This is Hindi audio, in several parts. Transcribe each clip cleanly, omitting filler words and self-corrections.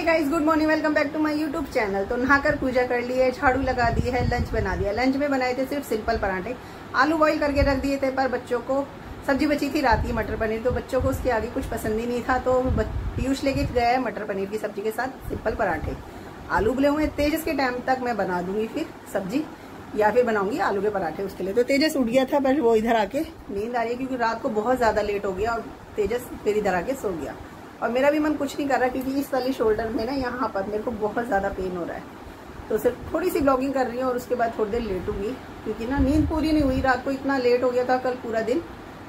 Guys, good morning, welcome back to my YouTube channel. तो नहाकर पूजा कर ली है, झाड़ू लगा दी है, लंच बना दिया। लंच में बनाए थे सिर्फ सिंपल पराठे, आलू बॉईल करके रख दिए थे, पर बच्चों को सब्जी बची थी रात की मटर पनीर, तो बच्चों को उसके आगे कुछ पसंद ही नहीं था, तो पीयूष लेके गया है मटर पनीर की सब्जी के साथ सिंपल पराठे। आलू उबले हुए तेजस के टाइम तक मैं बना दूंगी फिर सब्जी, या फिर बनाऊंगी आलू के पराठे उसके लिए। तो तेजस उठ गया था, बस वो इधर आके नींद आ रही है क्योंकि रात को बहुत ज्यादा लेट हो गया और तेजस फिर इधर आके सो गया। और मेरा भी मन कुछ नहीं कर रहा क्योंकि इस वाली शोल्डर में ना यहाँ पर मेरे को बहुत ज्यादा पेन हो रहा है, तो सिर्फ थोड़ी सी ब्लॉगिंग कर रही हूँ और उसके बाद थोड़ी देर लेटूंगी क्योंकि ना नींद पूरी नहीं हुई। रात को इतना लेट हो गया था कल पूरा दिन,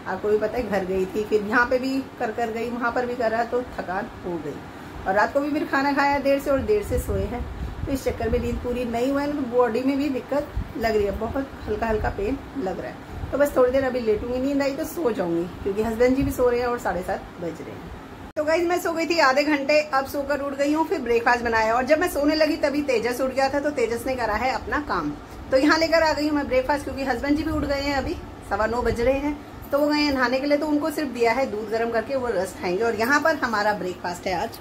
आपको भी पता है, घर गई थी, फिर यहाँ पे भी कर गई, वहां पर भी कर रहा, तो थकान हो गई। और रात को भी फिर खाना खाया देर से और देर से सोए हैं, तो इस चक्कर में नींद पूरी नहीं हुआ है, तो बॉडी में भी दिक्कत लग रही है, बहुत हल्का हल्का पेन लग रहा है। तो बस थोड़ी देर अभी लेटूंगी, नींद आई तो सो जाऊंगी क्योंकि हस्बैंड जी भी सो रहे हैं और 7:30 बज रहे हैं। तो गाइस, मैं सो गई थी आधे घंटे, अब सोकर उठ गई हूँ, फिर ब्रेकफास्ट बनाया और जब मैं सोने लगी तभी तेजस उठ गया था, तो तेजस ने करा है अपना काम। तो यहाँ लेकर आ गई हूँ मैं ब्रेकफास्ट क्योंकि हस्बैंड जी भी उठ गए हैं, अभी 9:15 बज रहे हैं, तो वो गए हैं नहाने के लिए, तो उनको सिर्फ दिया है दूध गर्म करके, वो रस खाएंगे। और यहाँ पर हमारा ब्रेकफास्ट है आज,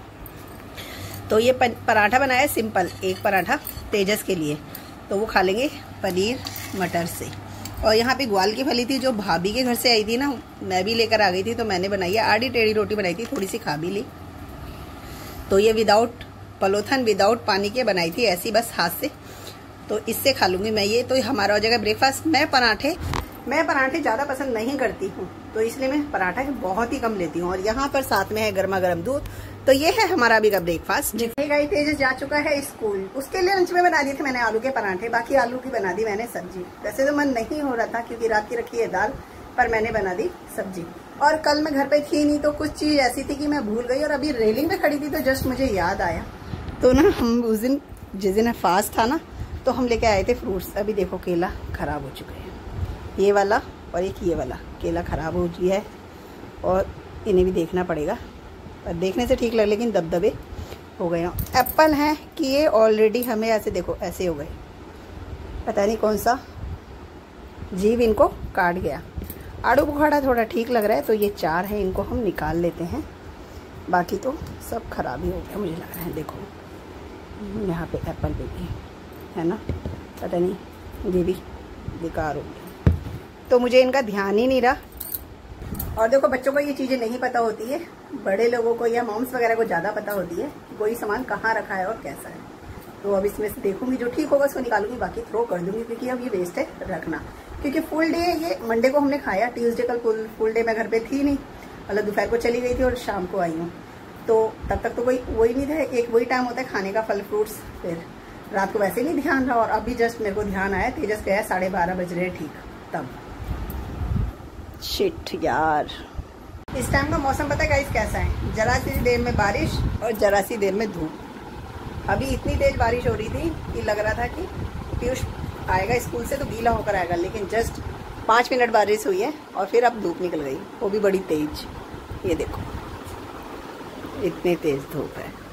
तो ये पराठा बनाया है सिंपल, एक पराठा तेजस के लिए, तो वो खा लेंगे पनीर मटर से। और यहाँ पे ग्वाल की फली थी जो भाभी के घर से आई थी ना, मैं भी लेकर आ गई थी, तो मैंने बनाई है, आधी टेढ़ी रोटी बनाई थी, थोड़ी सी खा भी ली। तो ये विदाउट पलोथन, विदाउट पानी के बनाई थी, ऐसी बस हाथ से, तो इससे खा लूंगी मैं ये। तो हमारा हो जाएगा ब्रेकफास्ट। मैं पराठे ज़्यादा पसंद नहीं करती हूँ, तो इसलिए मैं पराठा बहुत ही कम लेती हूँ। और यहाँ पर साथ में है गर्मा गर्म दूध। तो ये है हमारा अभी का ब्रेकफास्ट। गाइस, तेजस जा चुका है स्कूल, उसके लिए लंच में बना दिए थे मैंने आलू के पराठे, बाकी आलू की बना दी मैंने सब्जी। वैसे तो मन नहीं हो रहा था क्योंकि रात की रखी है दाल, पर मैंने बना दी सब्जी। और कल मैं घर पे थी नहीं, तो कुछ चीज ऐसी थी कि मैं भूल गई, और अभी रेलिंग पे खड़ी थी तो जस्ट मुझे याद आया। तो ना हम उस दिन जिस दिन फास्ट था ना, तो हम लेके आए थे फ्रूट्स। अभी देखो केला खराब हो चुके हैं, ये वाला और एक ये वाला केला खराब हो गया है, और इन्हें भी देखना पड़ेगा। और देखने से ठीक लगे लेकिन दबदबे हो गए। एप्पल हैं कि ये ऑलरेडी हमें ऐसे देखो ऐसे हो गए, पता नहीं कौन सा जीव इनको काट गया। आड़ू बुखारा थोड़ा ठीक लग रहा है, तो ये 4 है, इनको हम निकाल लेते हैं, बाकी तो सब खराब ही हो गया मुझे लग रहा है। देखो यहाँ पे एप्पल भी है ना, पता नहीं ये भी बेकार हो गया, तो मुझे इनका ध्यान ही नहीं रहा। और देखो बच्चों को ये चीज़ें नहीं पता होती है, बड़े लोगों को या मॉम्स वगैरह को ज़्यादा पता होती है कोई सामान कहाँ रखा है और कैसा है। तो अब इसमें से देखूंगी, जो ठीक होगा उसको निकालूंगी, बाकी थ्रो कर दूंगी क्योंकि अब ये वेस्ट है रखना। क्योंकि फुल डे ये मंडे को हमने खाया, ट्यूसडे कल फुल डे मैं घर पे थी नहीं, मतलब दोपहर को चली गई थी और शाम को आई हूँ, तो तब तक तो कोई वही नहीं था, एक वही टाइम होता है खाने का, फल फ्रूट्स। फिर रात को वैसे नहीं ध्यान रहा, और अभी जस्ट मेरे को ध्यान आया, तेजस गया 12:30 बज रहे ठीक तब। शिट यार, इस टाइम का मौसम पता है गाइस कैसा है, जरा सी देर में बारिश और जरा सी देर में धूप। अभी इतनी तेज बारिश हो रही थी कि लग रहा था कि पीयूष आएगा स्कूल से तो गीला होकर आएगा, लेकिन जस्ट 5 मिनट बारिश हुई है और फिर अब धूप निकल गई, वो भी बड़ी तेज। ये देखो इतनी तेज धूप है।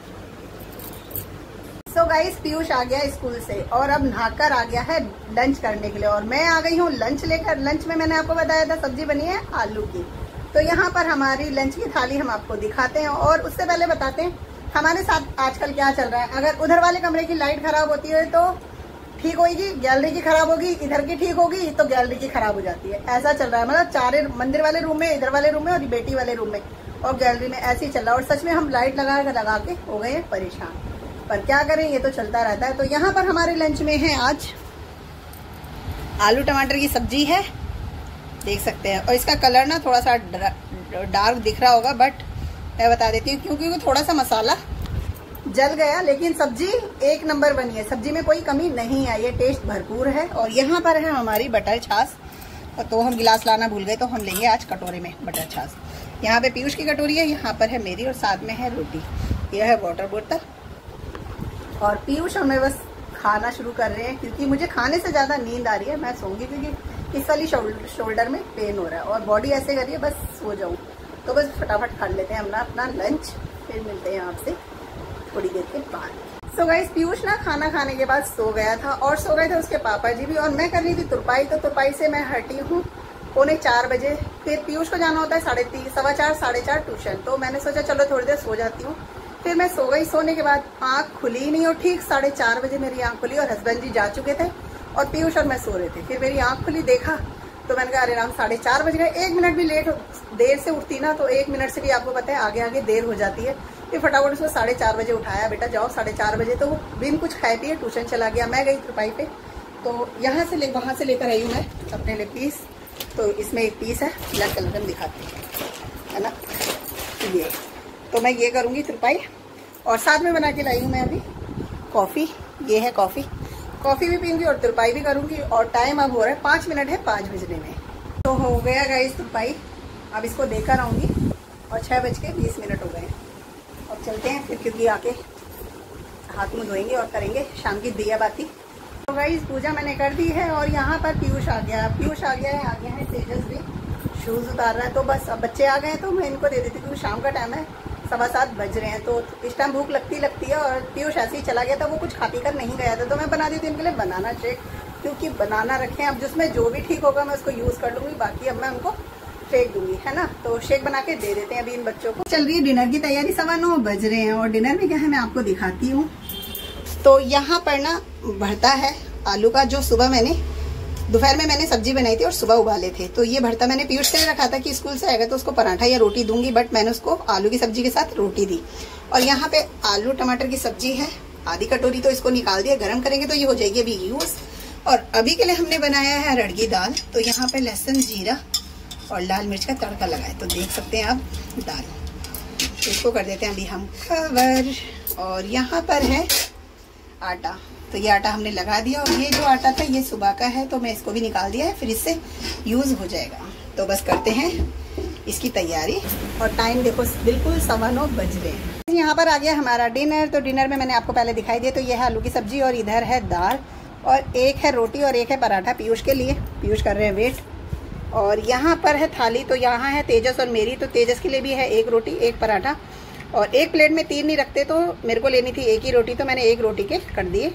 सो गाइस, पीयूष आ गया स्कूल से और अब नहाकर आ गया है लंच करने के लिए, और मैं आ गई हूँ लंच लेकर। लंच में मैंने आपको बताया था सब्जी बनी है आलू की, तो यहाँ पर हमारी लंच की थाली हम आपको दिखाते हैं। और उससे पहले बताते हैं हमारे साथ आजकल क्या चल रहा है। अगर उधर वाले कमरे की लाइट खराब होती है तो ठीक होगी, गैलरी की खराब होगी, इधर की ठीक होगी तो गैलरी की खराब हो जाती है, ऐसा चल रहा है। मतलब 4 मंदिर वाले रूम में, इधर वाले रूम में और बेटी वाले रूम में और गैलरी में ऐसे ही चल रहा है। और सच में हम लाइट लगा के हो गए हैं परेशान, पर क्या करें, ये तो चलता रहता है। तो यहाँ पर हमारे लंच में है आज आलू टमाटर की सब्जी है, देख सकते हैं, और इसका कलर ना थोड़ा सा डार्क दिख रहा होगा, बट मैं बता देती हूँ क्योंकि वो थोड़ा सा मसाला जल गया, लेकिन सब्जी एक नंबर बनी है, सब्जी में कोई कमी नहीं आई है, टेस्ट भरपूर है। और यहाँ पर है हमारी बटर छाछ, तो हम गिलास लाना भूल गए, तो हम लेंगे आज कटोरे में बटर छाछ। यहाँ पे पीयूष की कटोरी है, यहाँ पर है मेरी, और साथ में है रोटी, यह है वाटर बोतल। और पीयूष हमें बस खाना शुरू कर रहे हैं क्योंकि मुझे खाने से ज़्यादा नींद आ रही है, मैं सोऊंगी क्योंकि इस वाली शोल्डर में पेन हो रहा है और बॉडी ऐसे कर रही है बस सो जाऊं। तो बस फटाफट खा लेते हैं अपना लंच, फिर मिलते हैं आपसे थोड़ी देर के बाद। सो गाइस, पीयूष ना खाना खाने के बाद सो गया था, और सो गए थे उसके पापा जी भी, और मैं कर रही थी तुरपाई, तो तुरपाई से मैं हटी हूँ 3:45 बजे। फिर पीयूष को जाना होता है 3:30, 4:15, 4:30 ट्यूशन, तो मैंने सोचा चलो थोड़ी देर सो जाती हूँ, फिर मैं सो गई। सोने के बाद आँख खुली नहीं और ठीक 4:30 बजे मेरी आँख खुली और हस्बैंड जी जा चुके थे और पीयूष और मैं सो रहे थे। फिर मेरी आँख खुली, देखा तो मैंने कहा अरे राम 4:30 बज गए। 1 मिनट भी देर से उठती ना तो 1 मिनट से भी आपको पता है आगे आगे देर हो जाती है। फिर फटाफट उसको 4:30 बजे उठाया, बेटा जाओ 4:30 बजे। तो वो बिन कुछ खाए पिए ट्यूशन चला गया। मैं गई तुरपाई पे, तो यहाँ से वहाँ से लेकर आई हूँ मैं अपने लिए पीस। तो इसमें एक पीस है ब्लैक कलर में, दिखाती है ना ये। तो मैं ये करूँगी तुरपाई और साथ में बना के लाई हूँ मैं अभी कॉफ़ी। ये है कॉफ़ी, कॉफ़ी भी पीऊँगी और तुरपाई भी करूँगी। और टाइम अब हो रहा है 5 मिनट है 5 बजने में। तो हो गया गाइस तुरपाई, अब इसको देकर आऊँगी और 6:20 हो गए। अब चलते हैं फिर, क्योंकि आके हाथ मुँह धोएंगे और करेंगे शाम की दिया बाती। तो गाइस पूजा मैंने कर दी है और यहाँ पर पीयूष आ गया है तेजस भी शूज़ उतार रहा है। तो बस अब बच्चे आ गए हैं तो मैं इनको दे देती हूँ। शाम का टाइम है, 7:15 बज रहे हैं, तो इस टाइम भूख लगती है। और पीयूष ऐसे ही चला गया था, वो कुछ खा पी कर नहीं गया था, तो मैं बना दी थी इनके लिए बनाना शेक, क्योंकि बनाना रखे हैं। अब जिसमें जो भी ठीक होगा मैं उसको यूज़ कर लूँगी, बाकी अब मैं उनको फेंक दूंगी, है ना। तो शेक बना के दे देते हैं अभी इन बच्चों को। चल रही है डिनर की तैयारी, 9:15 बज रहे हैं और डिनर में क्या है मैं आपको दिखाती हूँ। तो यहाँ पर ना भरता है आलू का, जो सुबह मैंने दोपहर में मैंने सब्जी बनाई थी और सुबह उबाले थे। तो ये भरता मैंने पीयूष के लिए रखा था कि स्कूल से आएगा तो उसको पराठा या रोटी दूंगी, बट मैंने उसको आलू की सब्जी के साथ रोटी दी। और यहाँ पे आलू टमाटर की सब्जी है, आधी कटोरी, तो इसको निकाल दिया, गर्म करेंगे तो ये हो जाएगी अभी यूज। और अभी के लिए हमने बनाया है अरहर की दाल। तो यहाँ पे लहसुन जीरा और लाल मिर्च का तड़का लगाए, तो देख सकते हैं आप दाल। तो इसको कर देते हैं अभी हम कवर। और यहाँ पर है आटा, तो ये आटा हमने लगा दिया। और ये जो आटा था ये सुबह का है, तो मैं इसको भी निकाल दिया है, फिर इससे यूज़ हो जाएगा। तो बस करते हैं इसकी तैयारी। और टाइम देखो बिल्कुल 9:15 बज रहे हैं। यहाँ पर आ गया हमारा डिनर। तो डिनर में मैंने आपको पहले दिखाई दिया, तो ये है आलू की सब्जी और इधर है दाल और एक है रोटी और एक है पराठा पीयूष के लिए। पीयूष कर रहे हैं वेट। और यहाँ पर है थाली, तो यहाँ है तेजस और मेरी। तो तेजस के लिए भी है एक रोटी एक पराठा। और एक प्लेट में 3 नहीं रखते, तो मेरे को लेनी थी एक ही रोटी, तो मैंने एक रोटी के कर दिए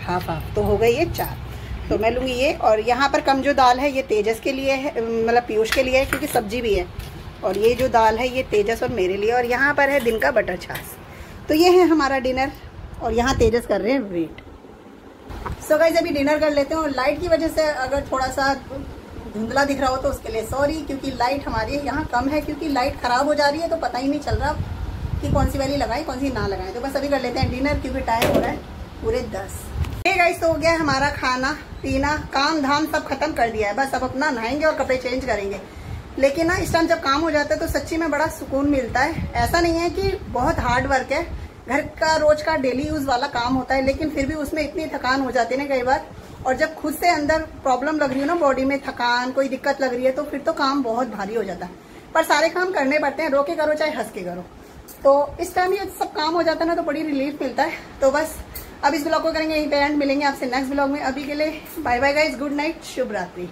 हाफ, तो हो गई ये 4। तो मैं लूँगी ये। और यहाँ पर कम जो दाल है ये तेजस के लिए है, मतलब पीयूष के लिए है, क्योंकि सब्जी भी है। और ये जो दाल है ये तेजस और मेरे लिए। और यहाँ पर है दिन का बटर छाछ। तो ये है हमारा डिनर और यहाँ तेजस कर रहे हैं वेट। सो गाइस अभी डिनर कर लेते हैं। और लाइट की वजह से अगर थोड़ा सा धुंधला दिख रहा हो तो उसके लिए सॉरी, क्योंकि लाइट हमारी यहाँ कम है, क्योंकि लाइट ख़राब हो जा रही है, तो पता ही नहीं चल रहा कि कौन सी वाली लगाए कौन सी ना लगाए। तो बस अभी कर लेते हैं डिनर, क्योंकि टाइम हो रहा है पूरे 10। गाइस तो हो गया हमारा खाना पीना, काम धाम सब खत्म कर दिया है। बस अब अपना नहाएंगे और कपड़े चेंज करेंगे। लेकिन ना इस टाइम जब काम हो जाता है तो सच्ची में बड़ा सुकून मिलता है। ऐसा नहीं है कि बहुत हार्ड वर्क है, घर का रोज का डेली यूज वाला काम होता है, लेकिन फिर भी उसमें इतनी थकान हो जाती है ना कई बार। और जब खुद से अंदर प्रॉब्लम लग रही हो ना, बॉडी में थकान कोई दिक्कत लग रही है, तो फिर तो काम बहुत भारी हो जाता है। पर सारे काम करने पड़ते हैं, रो के करो चाहे हंस के करो। तो इस टाइम ये सब काम हो जाता है ना तो बड़ी रिलीफ मिलता है। तो बस अब इस ब्लॉग को करेंगे यहीं पे एंड, मिलेंगे आपसे नेक्स्ट ब्लॉग में। अभी के लिए bye bye guys, good night, शुभ रात्रि।